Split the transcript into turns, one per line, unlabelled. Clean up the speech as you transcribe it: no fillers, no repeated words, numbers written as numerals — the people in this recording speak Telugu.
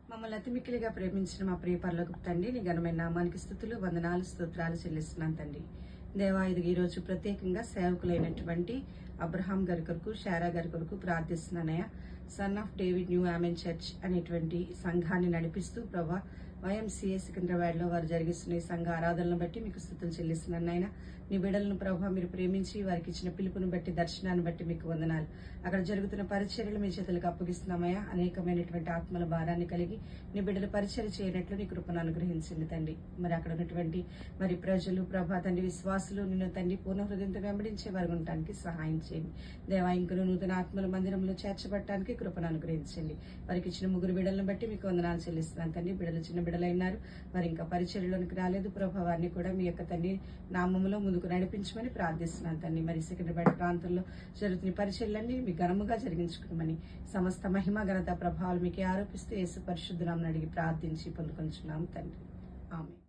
మమ్మల్ని అతి మిక్కిలిగా ప్రేమించిన మా ప్రియ పరలోకపు తండ్రి, నీ ఘనమైన నామానికి స్తుతులు, వందనాలు, స్తోత్రాలు చెల్లిస్తున్నాను తండ్రి. దేవా, ఇది ఈరోజు ప్రత్యేకంగా సేవకులైనటువంటి అబ్రహాం గారి కొరకు, శారా గారి కొరకు ప్రార్థిస్తున్నానయ్యా. Son of David new amen church అనేటువంటి సంఘాన్ని నడిపిస్తూ ప్రభా YMCA సికింద్రాబాద్ లో వారు జరిగిస్తున్న ఈ సంఘ ఆరాధనలను బట్టి మీకు స్తుతులు చెల్లిస్తున్నాను నాయన. నీ బిడ్డలను ప్రభా మీరు ప్రేమించి వారికి ఇచ్చిన పిలుపును బట్టి, దర్శనాన్ని బట్టి మీకు వందనాలు. అక్కడ జరుగుతున్న పరిచర్యలు మీ చేతులకు అప్పగిస్తున్నామయ్యా. అనేకమైనటువంటి ఆత్మల భారాన్ని కలిగి నీ బిడ్డలు పరిచర్య చేయనట్లు నీ కృపను అనుగ్రహించింది తండ్రి. మరి అక్కడ ఉన్నటువంటి ప్రజలు ప్రభా తండ్రి, విశ్వాసులు నిన్ను తండ్రి పూర్ణ హృదయంతో వెంబడించే వారు ఉండటానికి సహాయం చేయండి. దేవా, ఇంకను నూతన ఆత్మల మందిరంలో చేర్చబడటానికి కృపను అనుగ్రహించండి. వారికి ఇచ్చిన ముగ్గురు బిడ్డలను బట్టి మీకు వందనాలు చెల్లిస్తున్నాను తండ్రి. బిడ్డలు చిన్న బిడ్డలైనారు, మరి ఇంకా పరిచర్యలోనికి రాలేదు ప్రభా. వారిని కూడా మీ యొక్క తండ్రి నామములో ముందుకు నడిపించమని ప్రార్థిస్తున్నాను తండ్రి. మరి సికింద్రాబాద్ ప్రాంతంలో జరుగుతున్న పరిచర్యలన్నీ మీ ఘనముగా జరిగించుకోమని, సమస్త మహిమ ఘనత ప్రభావాలు మీకే ఆరోపిస్తూ యేసు పరిశుద్ధ నామమున అడిగి ప్రార్థించి పొందుకొంచున్నాము తండ్రి. ఆమేన్.